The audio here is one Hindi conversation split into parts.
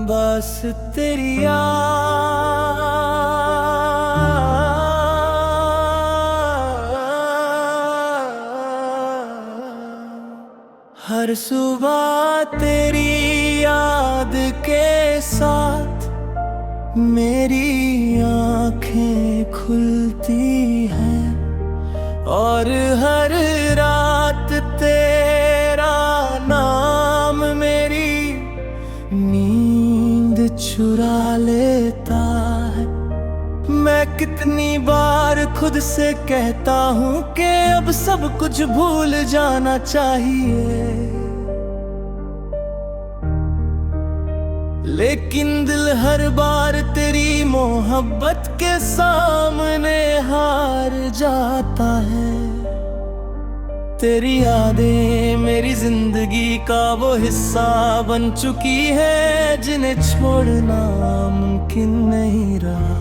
बस तेरी हर सुबह तेरी याद के साथ मेरी आँखें खुलती हैं और हर रात तेरा नाम मेरी नींद चुरा लेता है। मैं कितनी बार खुद से कहता हूँ कि अब सब कुछ भूल जाना चाहिए, लेकिन दिल हर बार तेरी मोहब्बत के सामने हार जाता है। तेरी यादें मेरी जिंदगी का वो हिस्सा बन चुकी है जिन्हें छोड़ना मुमकिन नहीं रहा।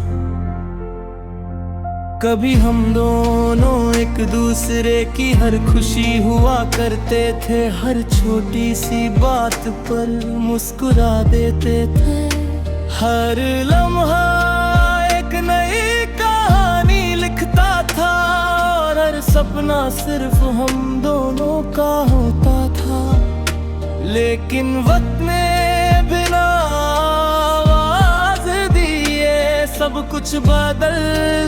कभी हम दोनों एक दूसरे की हर खुशी हुआ करते थे, हर छोटी सी बात पर मुस्कुरा देते थे। हर लम्हा एक नई कहानी लिखता था और हर सपना सिर्फ हम दोनों का होता था। लेकिन वक्त ने बिना आवाज दिए सब कुछ बदल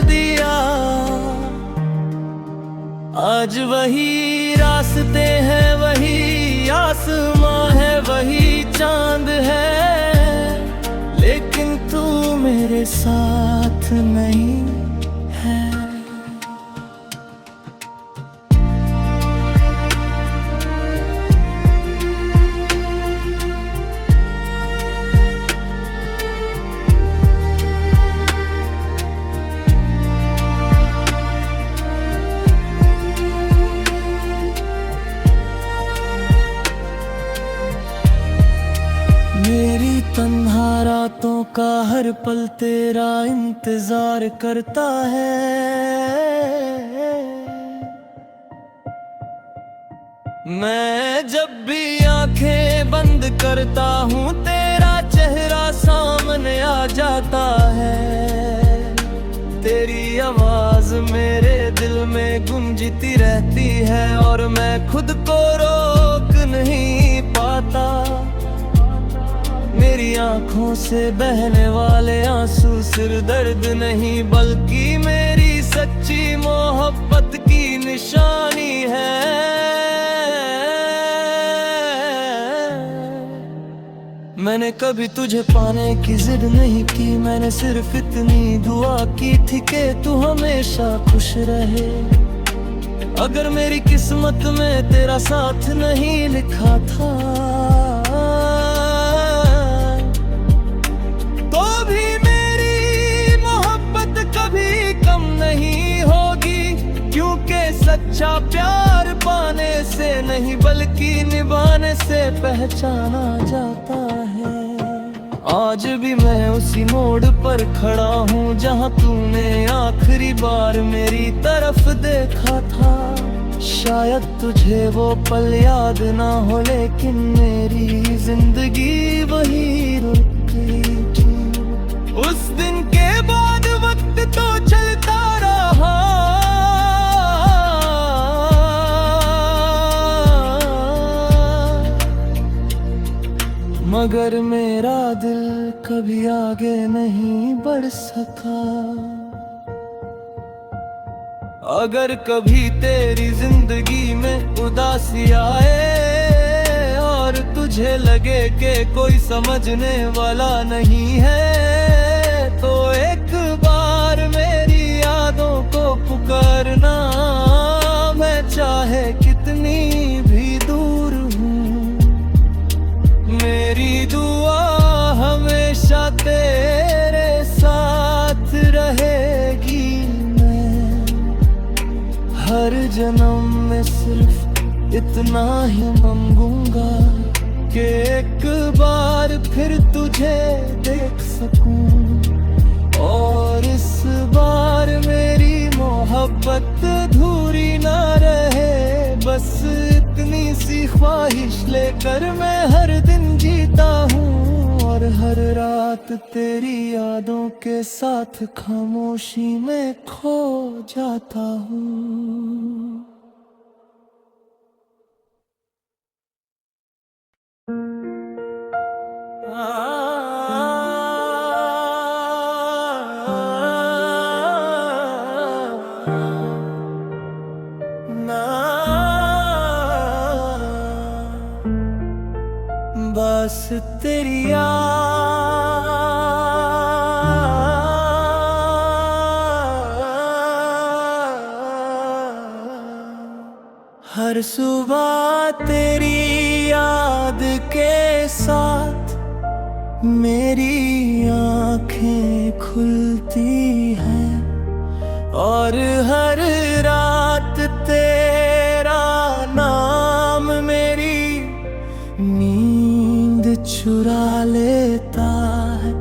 दिया। आज वही रास्ते हैं, वही आसमां है, वही चांद है, लेकिन तू मेरे साथ नहीं है। मेरी तन्हा रातों का हर पल तेरा इंतजार करता है। मैं जब भी आंखें बंद करता हूँ तेरा चेहरा सामने आ जाता है। तेरी आवाज मेरे दिल में गूंजती रहती है और मैं खुद को रोक नहीं पाता। मेरी आँखों से बहने वाले आंसू सिर्फ दर्द नहीं बल्कि मेरी सच्ची मोहब्बत की निशानी है। मैंने कभी तुझे पाने की जिद नहीं की, मैंने सिर्फ इतनी दुआ की थी कि तू हमेशा खुश रहे। अगर मेरी किस्मत में तेरा साथ नहीं लिखा था सच्चा प्यार पाने से नहीं बल्कि निभाने से पहचाना जाता है। आज भी मैं उसी मोड़ पर खड़ा हूँ जहाँ तूने आखिरी बार मेरी तरफ देखा था। शायद तुझे वो पल याद ना हो लेकिन मेरी जिंदगी वही रुकी थी। उस दिन के बाद वक्त तो चलता रहा मगर मेरा दिल कभी आगे नहीं बढ़ सका। अगर कभी तेरी जिंदगी में उदासी आए और तुझे लगे कि कोई समझने वाला नहीं है तो एक बार मेरी यादों को पुकारना। मैं चाहे कितनी भी दूर मेरी दुआ हमेशा तेरे साथ रहेगी। मैं हर जन्म में सिर्फ इतना ही मांगूंगा कि एक बार फिर तुझे देख सकूं। कर मैं हर दिन जीता हूँ, और हर रात तेरी यादों के साथ खामोशी में खो जाता हूँ। बस तेरी हर सुबह तेरी याद के साथ मेरी आँखें खुलती हैं, और हर रात तेरा नाम मेरी नींद चुरा लेता है।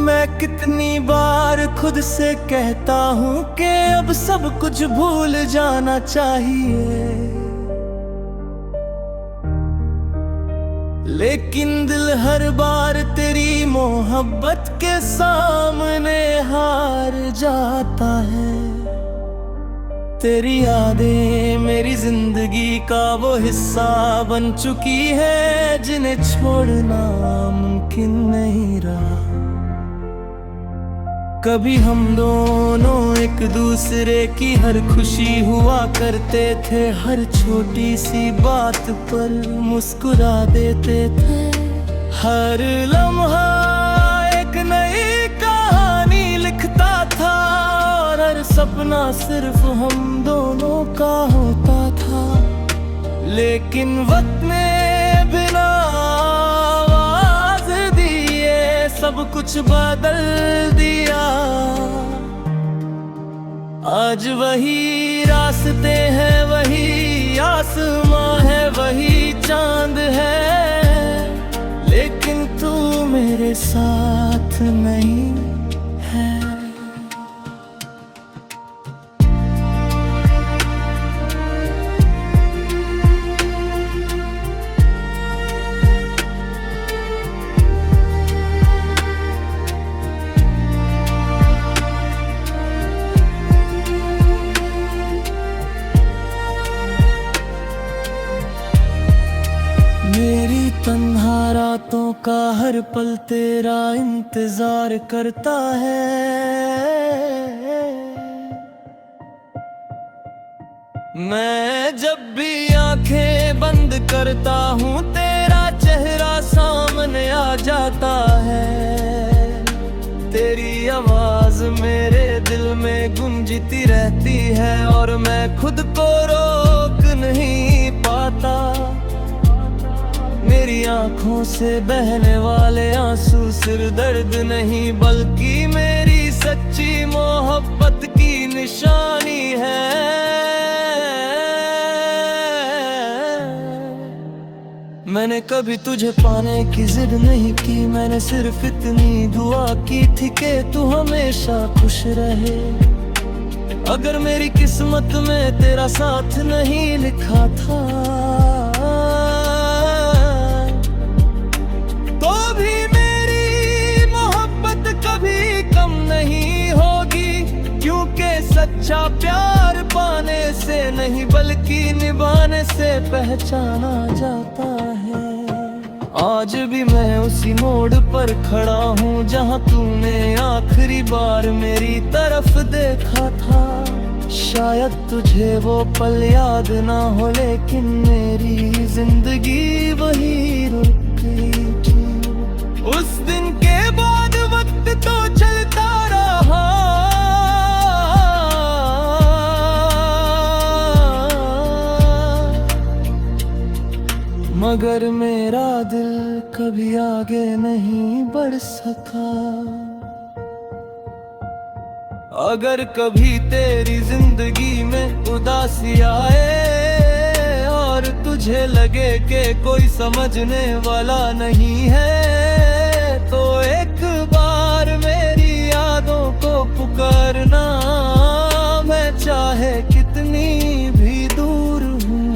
मैं कितनी बार खुद से कहता हूँ कि अब सब कुछ भूल जाना चाहिए, लेकिन दिल हर बार तेरी मोहब्बत के सामने हार जाता है। तेरी यादें मेरी जिंदगी का वो हिस्सा बन चुकी है, जिन्हें छोड़ना मुमकिन नहीं रहा। कभी हम दोनों एक दूसरे की हर खुशी हुआ करते थे, हर छोटी सी बात पर मुस्कुरा देते थे। हर लम्हा एक नई कहानी लिखता था, और हर सपना सिर्फ हम दोनों का होता था। लेकिन वक्त ने बिना आवाज दिए सब कुछ बदल दिया। आज वही रास्ते हैं, वही आसमां है, वही चांद है, लेकिन तू मेरे साथ नहीं है। मेरी तन्हा रातों का हर पल तेरा इंतजार करता है। मैं जब भी आंखें बंद करता हूँ तेरा चेहरा सामने आ जाता है। तेरी आवाज मेरे दिल में गूंजती रहती है, और मैं खुद को रोक नहीं पाता। मेरी आंखों से बहने वाले आंसू सिर्फ दर्द नहीं, बल्कि मेरी सच्ची मोहब्बत की निशानी है। मैंने कभी तुझे पाने की जिद नहीं की, मैंने सिर्फ इतनी दुआ की थी कि तू हमेशा खुश रहे। अगर मेरी किस्मत में तेरा साथ नहीं लिखा था, तो भी मेरी मोहब्बत कभी कम नहीं होगी, क्योंकि सच्चा प्यार पाने से नहीं बल्कि निभाने से पहचाना जाता है। आज भी मैं उसी मोड़ पर खड़ा हूँ जहाँ तूने आखिरी बार मेरी तरफ देखा था। शायद तुझे वो पल याद ना हो, लेकिन मेरी जिंदगी वही रुक गई थी। उस दिन के बाद वक्त तो चलता रहा, मगर मेरा दिल कभी आगे नहीं बढ़ सका। अगर कभी तेरी जिंदगी में उदासी आए और तुझे लगे कि कोई समझने वाला नहीं है, तो एक बार मेरी यादों को पुकारना। मैं चाहे कितनी भी दूर हूँ,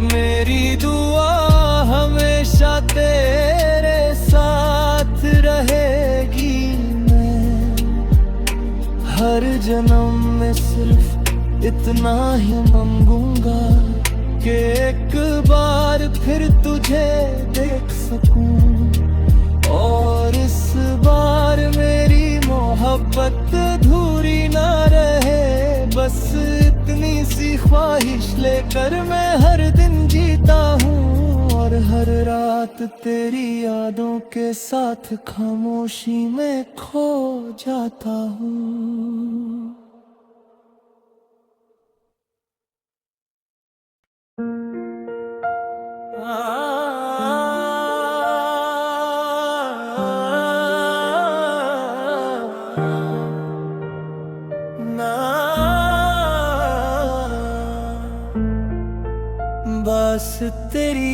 मेरी दुआ जन्म में सिर्फ इतना ही मांगूंगा कि एक बार फिर तुझे देख सकूं, और इस बार मेरी मोहब्बत अधूरी ना रहे। बस इतनी सी ख्वाहिश लेकर मैं हर दिन जीता हूँ, और हर रात तेरी यादों के साथ खामोशी में खो जाता हूँ। बस तेरी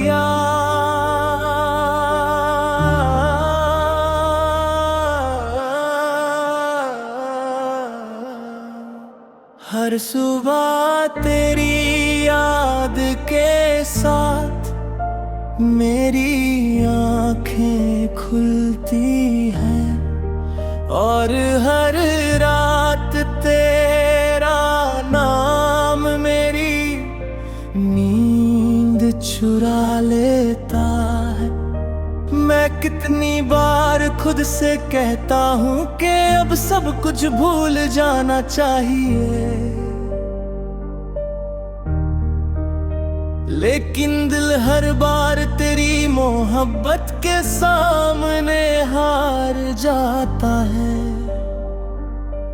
हर सुबह तेरी याद के साथ मेरी आँखें खुलती हैं, और हर रात तेरा नाम मेरी नींद चुरा लेता है। मैं कितनी बार खुद से कहता हूँ कि अब सब कुछ भूल जाना चाहिए, लेकिन दिल हर बार तेरी मोहब्बत के सामने हार जाता है।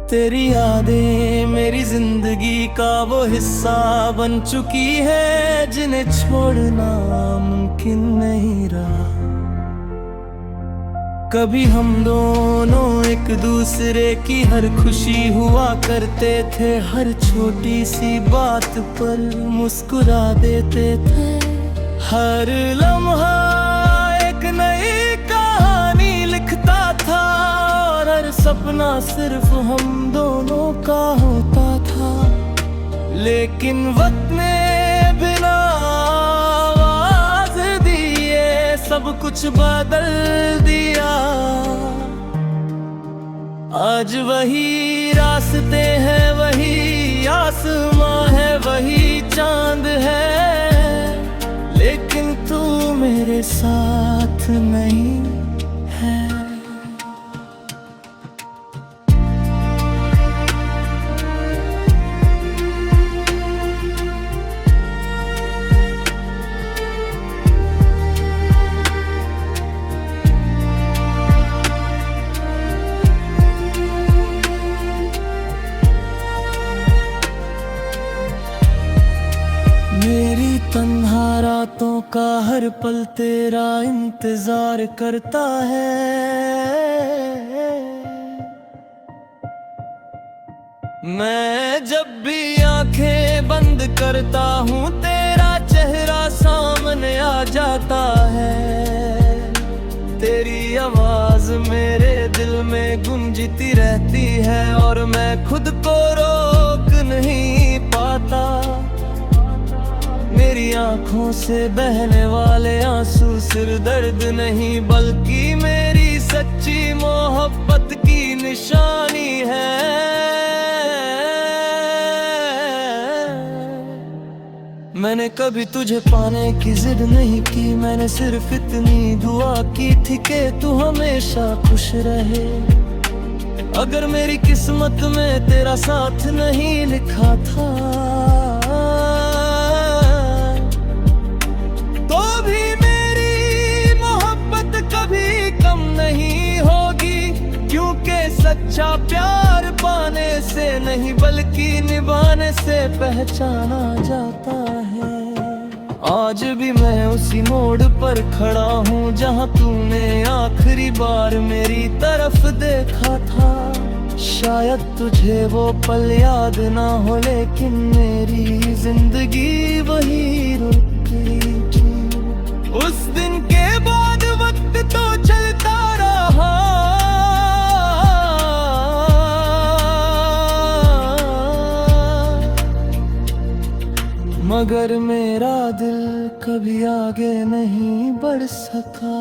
तेरी यादें मेरी जिंदगी का वो हिस्सा बन चुकी है, जिन्हें छोड़ना मुमकिन नहीं रहा। कभी हम दोनों एक दूसरे की हर खुशी हुआ करते थे, हर छोटी सी बात पर मुस्कुरा देते थे। हर लम्हा एक नई कहानी लिखता था, और हर सपना सिर्फ हम दोनों का होता था। लेकिन वक्त ने बिना आवाज दिए सब कुछ बदल दिया। आज वही रास्ते हैं, वही आसमां है, वही चांद है, लेकिन तू मेरे साथ नहीं है। मेरी तन्हा रातों का हर पल तेरा इंतजार करता है। मैं जब भी आंखें बंद करता हूँ तेरा चेहरा सामने आ जाता है। तेरी आवाज मेरे दिल में गूंजती रहती है, और मैं खुद को रोक नहीं पाता। मेरी आँखों से बहने वाले आंसू सिर्फ दर्द नहीं, बल्कि मेरी सच्ची मोहब्बत की निशानी है। मैंने कभी तुझे पाने की जिद नहीं की, मैंने सिर्फ इतनी दुआ की थी कि तू हमेशा खुश रहे। अगर मेरी किस्मत में तेरा साथ नहीं लिखा था, तो भी मेरी मोहब्बत कभी कम नहीं होगी, क्योंकि सच्चा प्यार पाने से नहीं बल्कि निभाने से पहचाना जाता है। आज भी मैं उसी मोड़ पर खड़ा हूँ जहाँ तूने आखिरी बार मेरी तरफ देखा था। शायद तुझे वो पल याद ना हो, लेकिन मेरी जिंदगी वही रुकी थी। उस दिन के बाद वक्त तो चलता रहा, मगर मेरा दिल कभी आगे नहीं बढ़ सका।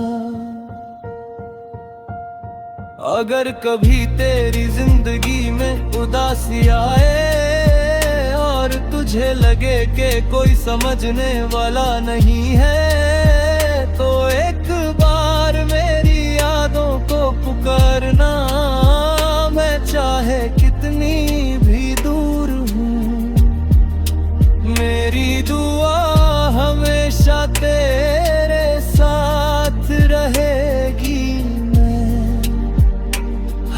अगर कभी तेरी जिंदगी में उदासी आए और तुझे लगे कि कोई समझने वाला नहीं है, तो एक बार मेरी यादों को पुकारना। मैं चाहे कितनी भी दूर हूँ, मेरी दुआ हमेशा तेरे साथ रहेगी।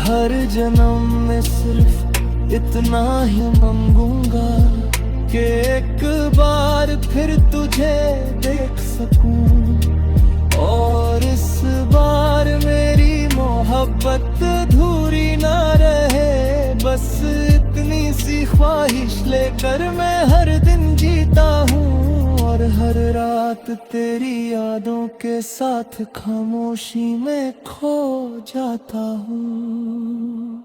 हर जन्म में सिर्फ इतना ही मांगूंगा कि एक बार फिर तुझे देख सकूं, और इस बार मेरी मोहब्बत अधूरी ना रहे। बस इतनी सी ख्वाहिश लेकर मैं हर दिन जीता हूँ, और हर रात तेरी यादों के साथ खामोशी में खो जाता हूँ।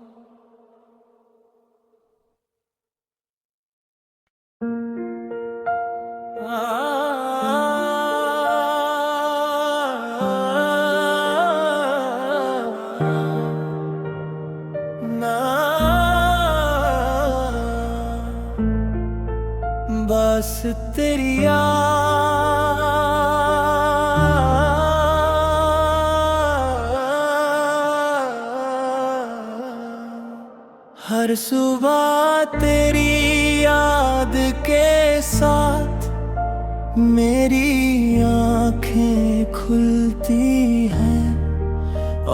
बस तेरी हर सुबह तेरी याद के साथ मेरी आँखें खुलती हैं,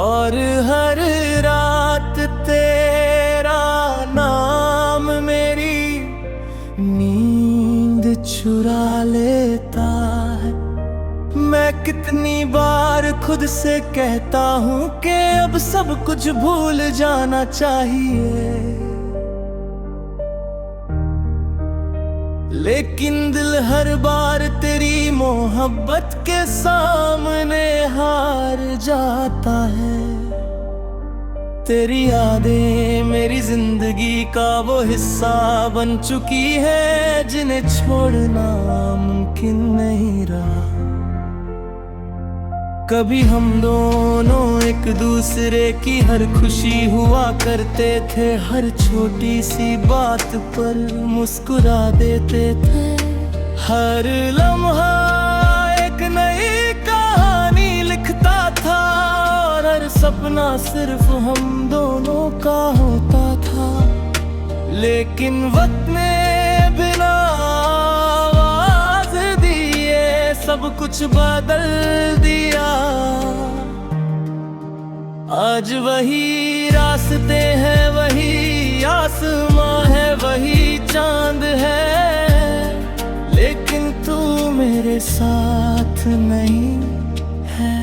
और हर रात तेरा नाम मेरी नींद चुरा लेता है। मैं कितनी बार खुद से कहता हूँ कि अब सब कुछ भूल जाना चाहिए, लेकिन दिल हर बार तेरी मोहब्बत के सामने हार जाता है। तेरी यादें मेरी जिंदगी का वो हिस्सा बन चुकी है, जिन्हें छोड़ना मुमकिन नहीं रहा। कभी हम दोनों एक दूसरे की हर खुशी हुआ करते थे, हर छोटी सी बात पर मुस्कुरा देते थे। हर लम्हा एक नई कहानी लिखता था, और हर सपना सिर्फ हम दोनों का होता था। लेकिन वक्त ने बिना आवाज दिए सब कुछ बदल दिया। आज वही रास्ते हैं, वही आसमां है, वही चांद है, लेकिन तू मेरे साथ नहीं है।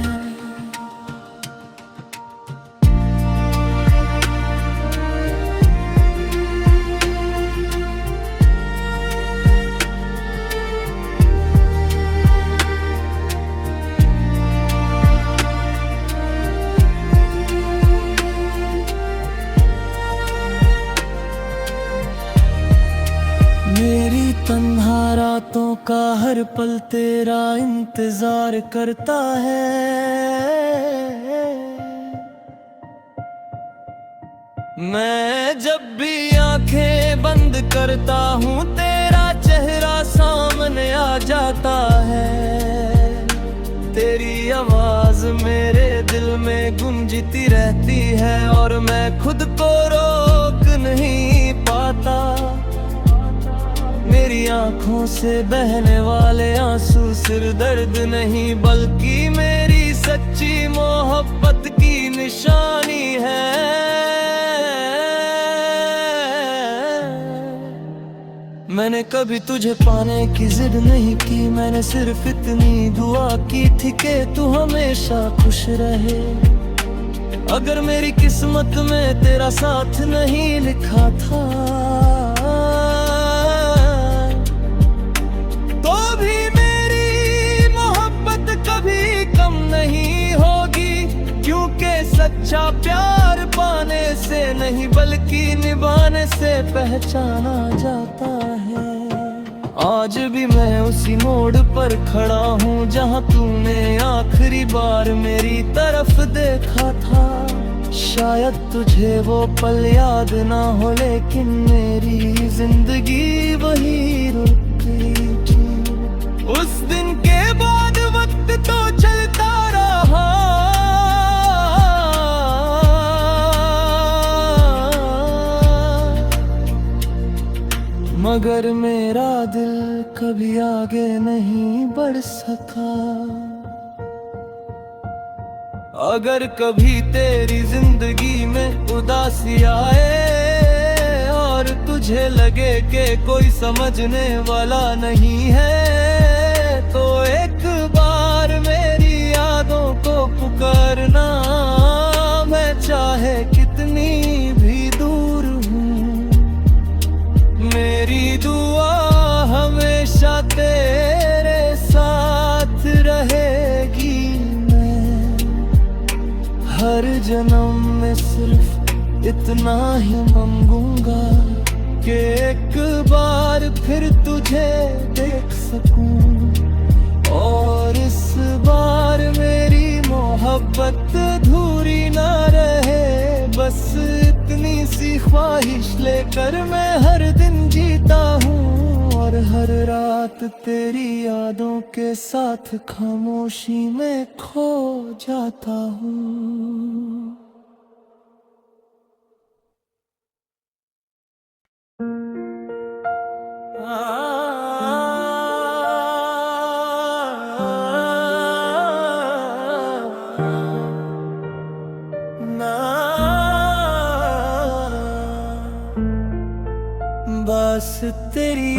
मेरी तन्हा रातों का हर पल तेरा इंतजार करता है। मैं जब भी आंखें बंद करता हूँ तेरा चेहरा सामने आ जाता है। तेरी आवाज मेरे दिल में गूंजती रहती है, और मैं खुद को रोक नहीं पाता। मेरी आंखों से बहने वाले आंसू सिर्फ दर्द नहीं, बल्कि मेरी सच्ची मोहब्बत की निशानी है। मैंने कभी तुझे पाने की जिद नहीं की, मैंने सिर्फ इतनी दुआ की थी कि तू हमेशा खुश रहे। अगर मेरी किस्मत में तेरा साथ नहीं लिखा था, तो भी मेरी मोहब्बत कभी कम नहीं होगी, क्योंकि सच्चा प्यार पाने से नहीं बल्कि निभाने से पहचाना जाता है। आज भी मैं उसी मोड़ पर खड़ा हूँ जहाँ तूने आखिरी बार मेरी तरफ देखा था। शायद तुझे वो पल याद ना हो, लेकिन मेरी जिंदगी वही रुक गई थी। उस दिन के बाद वक्त तो चलता रहा, मगर मेरा दिल कभी आगे नहीं बढ़ सका। अगर कभी तेरी जिंदगी में उदासी आए और तुझे लगे कि कोई समझने वाला नहीं है, तो एक बार मेरी यादों को पुकारना। मैं चाहे कितनी भी दूर हूँ, मेरी दुआ हमेशा तेरे साथ रहेगी। हर जन्म में सिर्फ इतना ही मांगूंगा कि एक बार फिर तुझे देख सकूं, और इस बार मेरी मोहब्बत अधूरी ना रहे। बस इतनी सी ख्वाहिश लेकर मैं हर दिन जीता हूँ, और हर रात तेरी यादों के साथ खामोशी में खो जाता हूँ। बस तेरी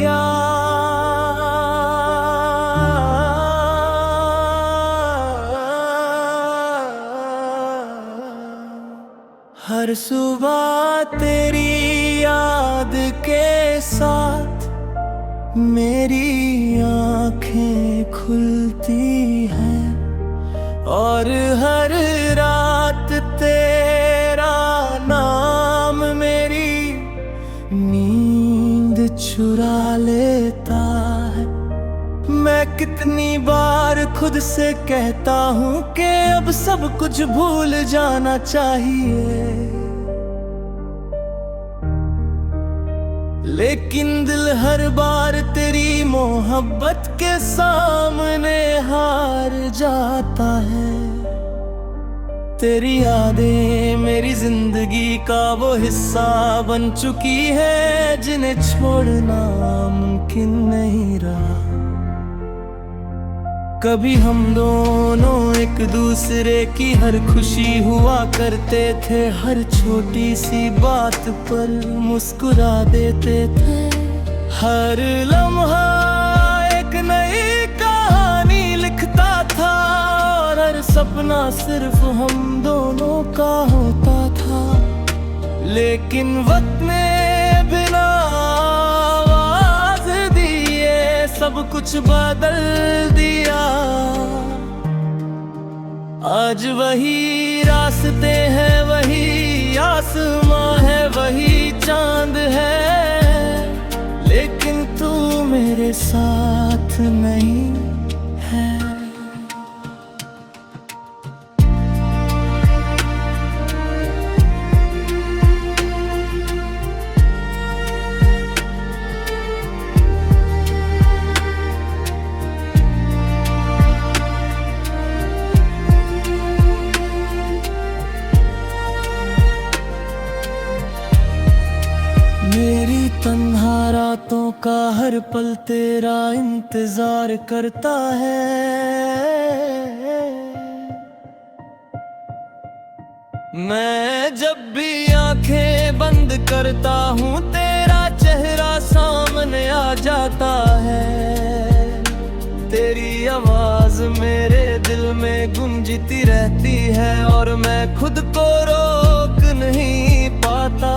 हर सुबह तेरी याद के साथ मेरी आँखें खुलती हैं, और हर रात तेरा नाम मेरी नींद चुरा लेता है। मैं कितनी बार खुद से कहता हूँ कि अब सब कुछ भूल जाना चाहिए, लेकिन दिल हर बार तेरी मोहब्बत के सामने हार जाता है। तेरी यादें मेरी जिंदगी का वो हिस्सा बन चुकी है, जिन्हें छोड़ना मुमकिन नहीं रहा। कभी हम दोनों एक दूसरे की हर खुशी हुआ करते थे, हर छोटी सी बात पर मुस्कुरा देते थे। हर लम्हा एक नई कहानी लिखता था, और हर सपना सिर्फ हम दोनों का होता था। लेकिन वक्त ने बिना आवाज दिए सब कुछ बदल दिया। आज वही रास्ते हैं, वही आसमां है, वही चांद है, लेकिन तू मेरे साथ नहीं है। मेरी तन्हा रातों का हर पल तेरा इंतजार करता है। मैं जब भी आंखें बंद करता हूँ तेरा चेहरा सामने आ जाता है। तेरी आवाज मेरे दिल में गूंजती रहती है, और मैं खुद को रोक नहीं पाता।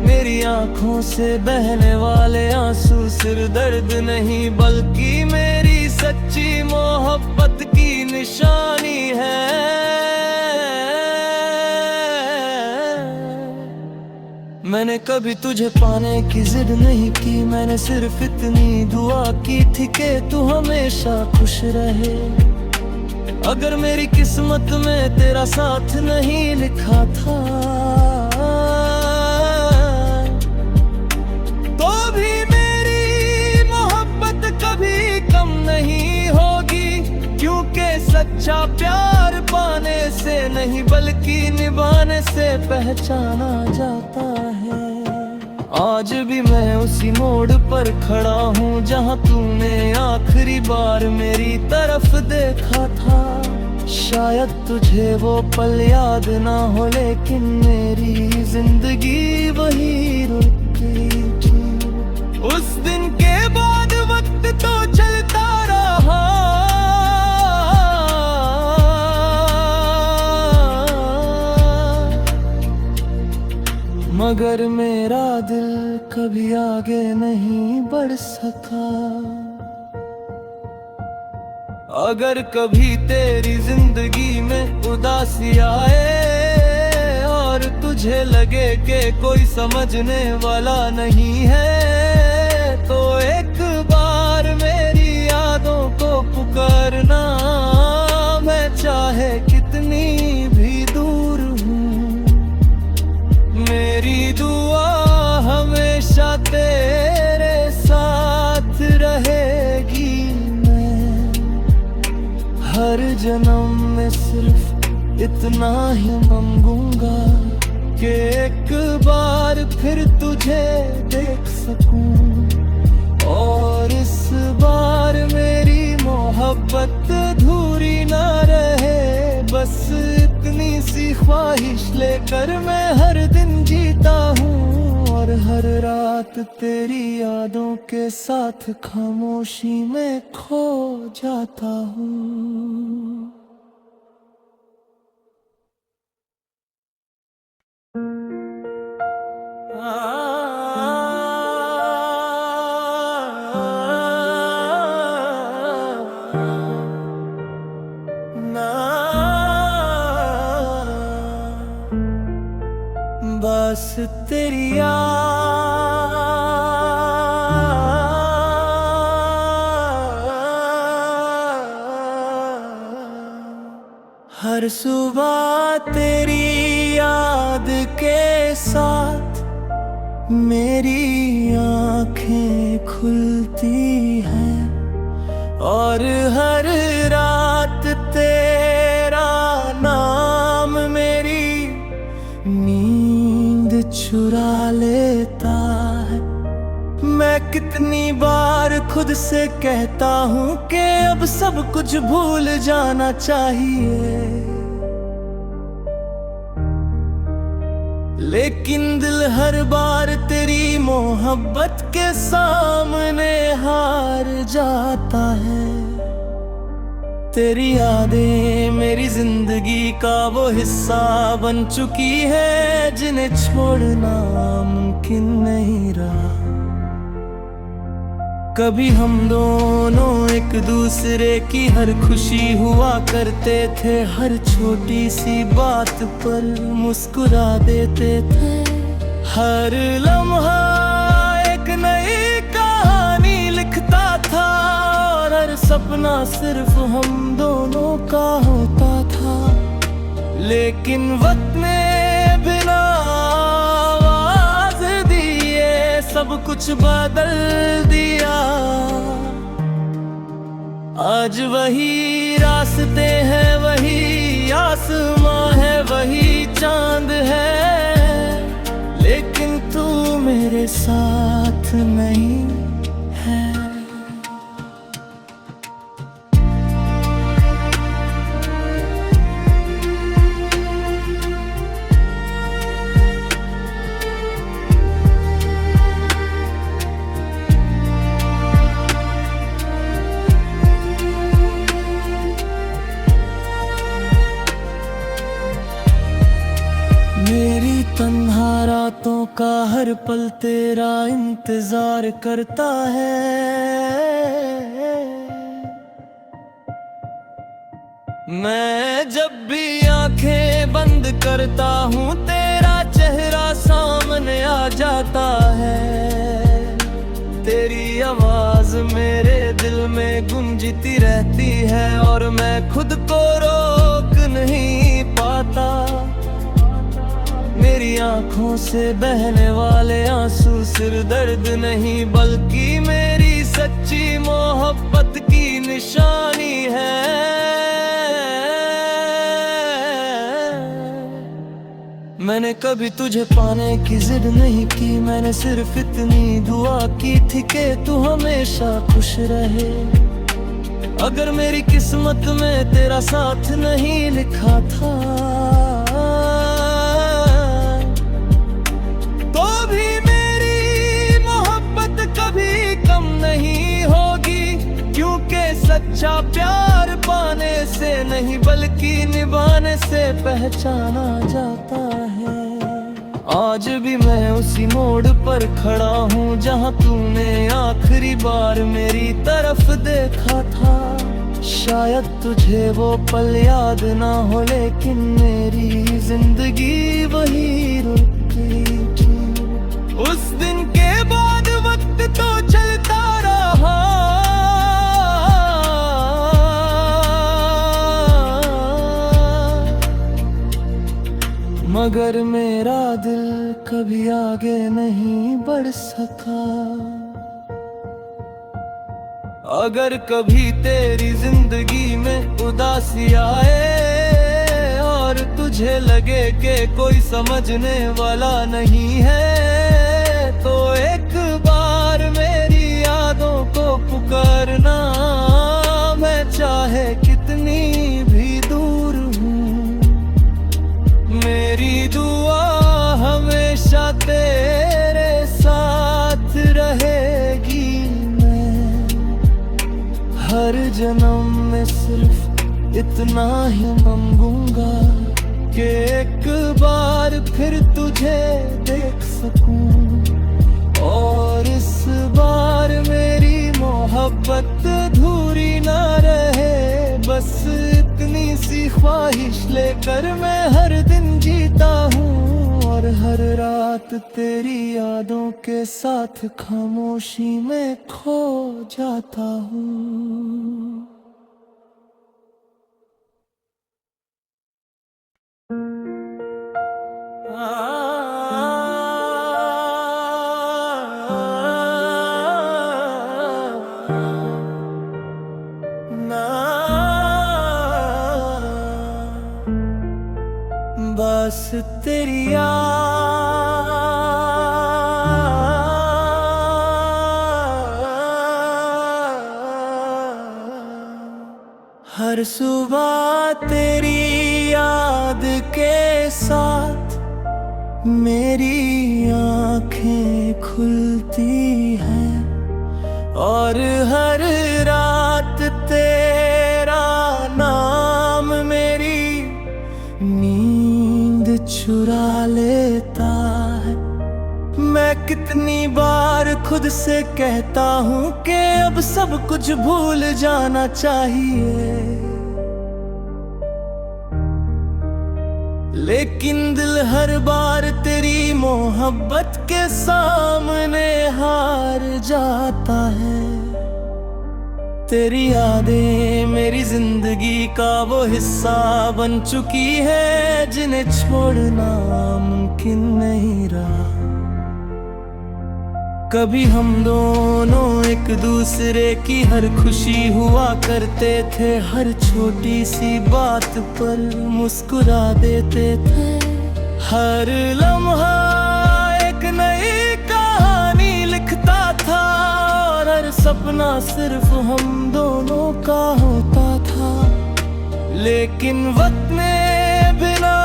मेरी आंखों से बहने वाले आंसू सिर्फ दर्द नहीं, बल्कि मेरी सच्ची मोहब्बत की निशानी है। मैंने कभी तुझे पाने की जिद नहीं की, मैंने सिर्फ इतनी दुआ की थी कि तू हमेशा खुश रहे। अगर मेरी किस्मत में तेरा साथ नहीं लिखा था तो भी मेरी मोहब्बत कभी कम नहीं होगी, क्योंकि सच्चा प्यार पाने से नहीं बल्कि निभाने से पहचाना जाता है। आज भी मैं उसी मोड़ पर खड़ा हूँ जहाँ तूने आखिरी बार मेरी तरफ देखा था। शायद तुझे वो पल याद ना हो, लेकिन मेरी जिंदगी वही रुकी थी। उस दिन के बाद वक्त तो चलता रहा, मगर मेरा दिल कभी आगे नहीं बढ़ सका। अगर कभी तेरी जिंदगी में उदासी आए और तुझे लगे कि कोई समझने वाला नहीं है, तो एक बार मेरी यादों को पुकारना। मैं चाहे कितनी भी दूर हूँ, मेरी दुआ हमेशा तेरे साथ रहेगी। हर जन्म में सिर्फ इतना ही मांगूंगा कि एक बार फिर तुझे देख सकूं, और इस बार मेरी मोहब्बत अधूरी ना रहे। बस इतनी सी ख्वाहिश लेकर मैं हर दिन जीता हूँ, और हर रात तेरी यादों के साथ खामोशी में खो जाता हूँ। बस तेरी हर सुबह तेरी याद के साथ मेरी आँखें खुलती हैं, और हर रात तेरा नाम मेरी नींद चुरा लेता है। मैं कितनी बार खुद से कहता हूँ कि अब सब कुछ भूल जाना चाहिए, लेकिन दिल हर बार तेरी मोहब्बत के सामने हार जाता है। तेरी यादें मेरी जिंदगी का वो हिस्सा बन चुकी है, जिन्हें छोड़ना मुमकिन नहीं रहा। कभी हम दोनों एक दूसरे की हर खुशी हुआ करते थे, हर छोटी सी बात पर मुस्कुरा देते थे। हर लम्हा एक नई कहानी लिखता था, और हर सपना सिर्फ हम दोनों का होता था। लेकिन वक्त ने बिना आवाज दिए सब कुछ बदल दिया। आज वही रास्ते हैं, वही आसमां है, वही चांद है, लेकिन तू मेरे साथ नहीं है। मेरी तन्हा रातों का हर पल तेरा इंतजार करता है। मैं जब भी आंखें बंद करता हूँ तेरा चेहरा सामने आ जाता है। तेरी आवाज मेरे दिल में में गुंजती रहती है और मैं खुद को रोक नहीं पाता। मेरी आंखों से बहने वाले आंसू सिर्फ दर्द नहीं बल्कि मेरी सच्ची मोहब्बत की निशानी है। मैंने कभी तुझे पाने की जिद नहीं की, मैंने सिर्फ इतनी दुआ की थी कि तू हमेशा खुश रहे। अगर मेरी किस्मत में तेरा साथ नहीं लिखा था तो भी मेरी मोहब्बत कभी कम नहीं होगी, क्योंकि सच्चा प्यार पाने से नहीं बल्कि निभाने से पहचाना जाता है। आज भी मैं उसी मोड़ पर खड़ा हूँ जहाँ तूने आखिरी बार मेरी तरफ देखा था। शायद तुझे वो पल याद ना हो लेकिन मेरी जिंदगी वही रुकी थी। उस दिन के बाद वक्त तो चलता रहा, मगर मेरा दिल कभी आगे नहीं बढ़ सका। अगर कभी तेरी जिंदगी में उदासी आए और तुझे लगे कि कोई समझने वाला नहीं है तो एक बार मेरी यादों को पुकारना। मैं चाहे कितनी भी दूर हूँ, मेरी दुआ हमेशा तेरे साथ रहेगी। हर जन्म में सिर्फ इतना ही मांगूंगा कि एक बार फिर तुझे देख सकूं और इस बार मेरी मोहब्बत अधूरी ना रहे। बस इतनी सी ख्वाहिश लेकर मैं हर दिन जीता हूँ और हर रात तेरी यादों के साथ खामोशी में खो जाता हूँ। बस तेरी हर सुबह तेरी याद के साथ मेरी आँखें खुलती हैं और हर रात तेरा नाम मेरी नींद चुरा लेता है। मैं कितनी बार खुद से कहता हूँ कि अब सब कुछ भूल जाना चाहिए, लेकिन दिल हर बार तेरी मोहब्बत के सामने हार जाता है। तेरी यादें मेरी जिंदगी का वो हिस्सा बन चुकी है जिन्हें छोड़ना मुमकिन नहीं रहा। कभी हम दोनों एक दूसरे की हर खुशी हुआ करते थे, हर छोटी सी बात पर मुस्कुरा देते थे। हर लम्हा एक नई कहानी लिखता था और हर सपना सिर्फ हम दोनों का होता था। लेकिन वक्त ने बिना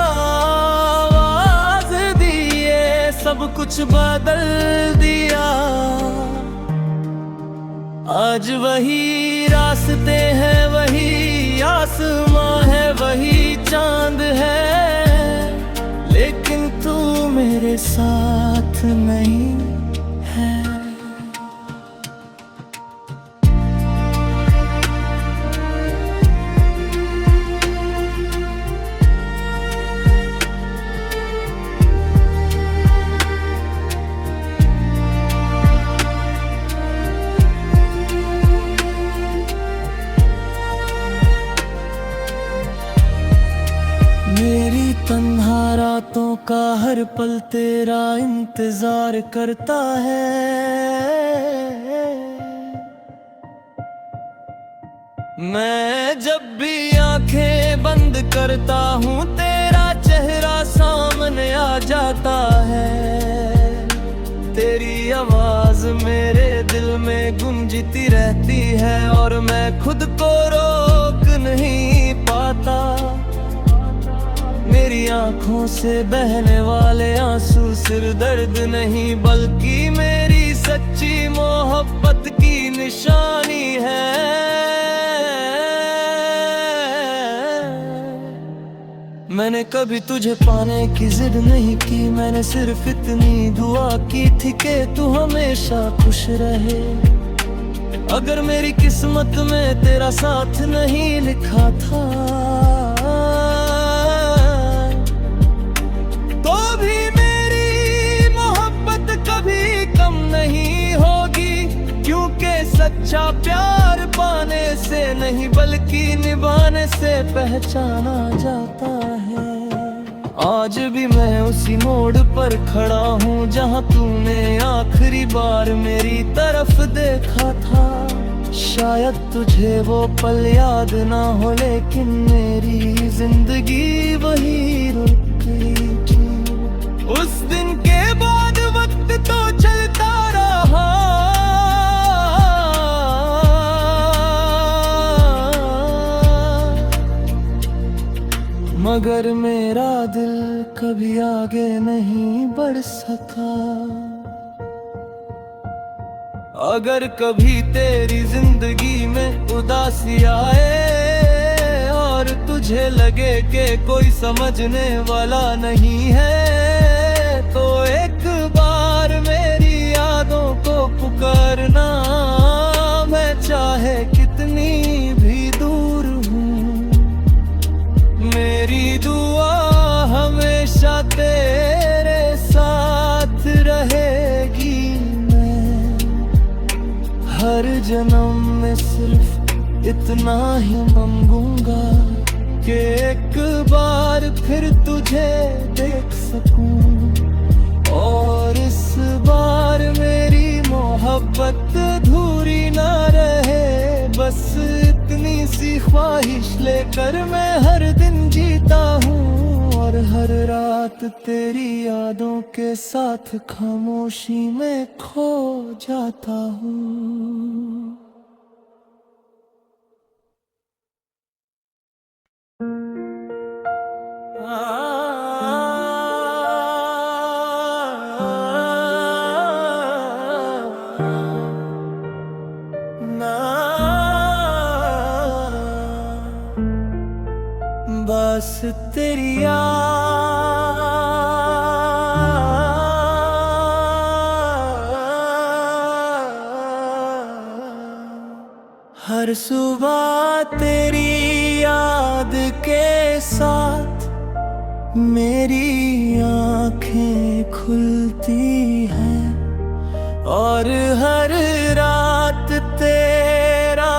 आवाज दिए सब कुछ बदल दिया। आज वही रास्ते हैं, वही आसमां है, वही चांद है, लेकिन तू मेरे साथ नहीं है। तन्हा रातों का हर पल तेरा इंतजार करता है। मैं जब भी आंखें बंद करता हूँ तेरा चेहरा सामने आ जाता है। तेरी आवाज मेरे दिल में गूंजती रहती है और मैं खुद को रोक नहीं पाता। मेरी आंखों से बहने वाले आंसू सिर्फ दर्द नहीं बल्कि मेरी सच्ची मोहब्बत की निशानी है। मैंने कभी तुझे पाने की जिद नहीं की, मैंने सिर्फ इतनी दुआ की थी कि तू हमेशा खुश रहे। अगर मेरी किस्मत में तेरा साथ नहीं लिखा था तो भी मेरी मोहब्बत कभी कम नहीं होगी, क्योंकि सच्चा प्यार पाने से नहीं बल्कि निभाने से पहचाना जाता है। आज भी मैं उसी मोड़ पर खड़ा हूँ जहाँ तूने आखिरी बार मेरी तरफ देखा था। शायद तुझे वो पल याद ना हो लेकिन मेरी जिंदगी वही रुक गई थी। उस दिन के बाद वक्त तो चलता रहा मगर मेरा दिल कभी आगे नहीं बढ़ सका। अगर कभी तेरी जिंदगी में उदासी आए और तुझे लगे कि कोई समझने वाला नहीं है तो एक बार मेरी यादों को पुकारना। मैं चाहे कितनी भी दूर हूँ मेरी दुआ हमेशा तेरे साथ रहेगी। हर जन्म में सिर्फ इतना ही मांगूंगा कि एक बार फिर तुझे देख सकूं और इस बार मेरी मोहब्बत अधूरी ना रहे। बस इतनी सी ख्वाहिश लेकर मैं हर दिन जीता हूँ और हर रात तेरी यादों के साथ खामोशी में खो जाता हूँ। बस तेरी हर सुबह तेरी याद के साथ मेरी आँखें खुलती हैं और हर रात तेरा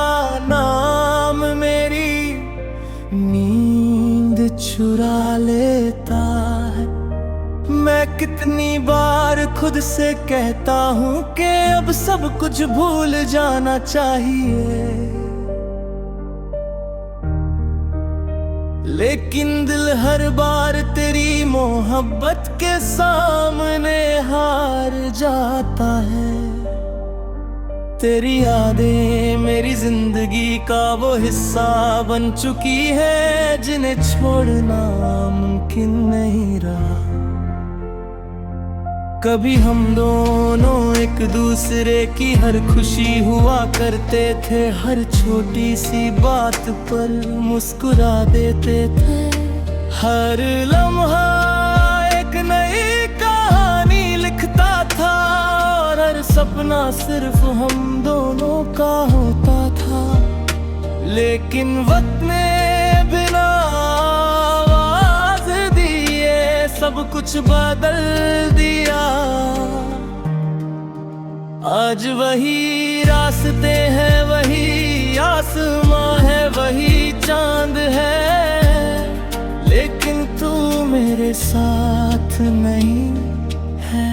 नाम मेरी नींद चुरा लेता है। मैं कितनी बार खुद से कहता हूँ कि अब सब कुछ भूल जाना चाहिए, लेकिन दिल हर बार तेरी मोहब्बत के सामने हार जाता है। तेरी यादें मेरी जिंदगी का वो हिस्सा बन चुकी है जिन्हें छोड़ना मुमकिन नहीं रहा। कभी हम दोनों एक दूसरे की हर खुशी हुआ करते थे, हर छोटी सी बात पर मुस्कुरा देते थे। हर लम्हा एक नई कहानी लिखता था और हर सपना सिर्फ हम दोनों का होता था। लेकिन वक्त ने बिना आवाज दिए सब कुछ बदल दिया। आज वही रास्ते हैं, वही आसमां है, वही चांद है, लेकिन तू मेरे तेरे साथ नहीं है।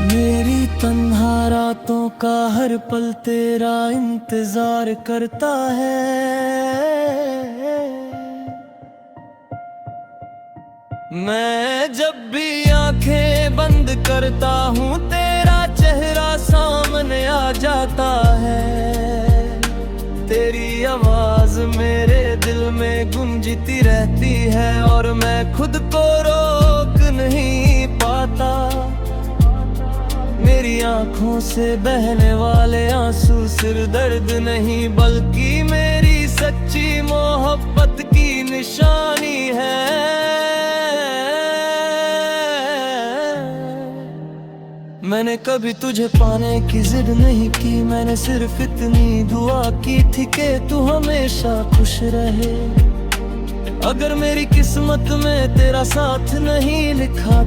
मेरी तन्हा रातों का हर पल तेरा इंतजार करता है। मैं जब भी आंखें बंद करता हूँ तेरा चेहरा सामने आ जाता है। तेरी आवाज मेरे दिल में गूंजती रहती है और मैं खुद को रोक नहीं पाता। मेरी आंखों से बहने वाले आंसू सिर्फ दर्द नहीं बल्कि मेरी सच्ची मोहब्बत की निशानी है। मैंने कभी तुझे पाने की जिद नहीं की, मैंने सिर्फ इतनी दुआ की थी कि तू हमेशा खुश रहे। अगर मेरी किस्मत में तेरा साथ नहीं लिखा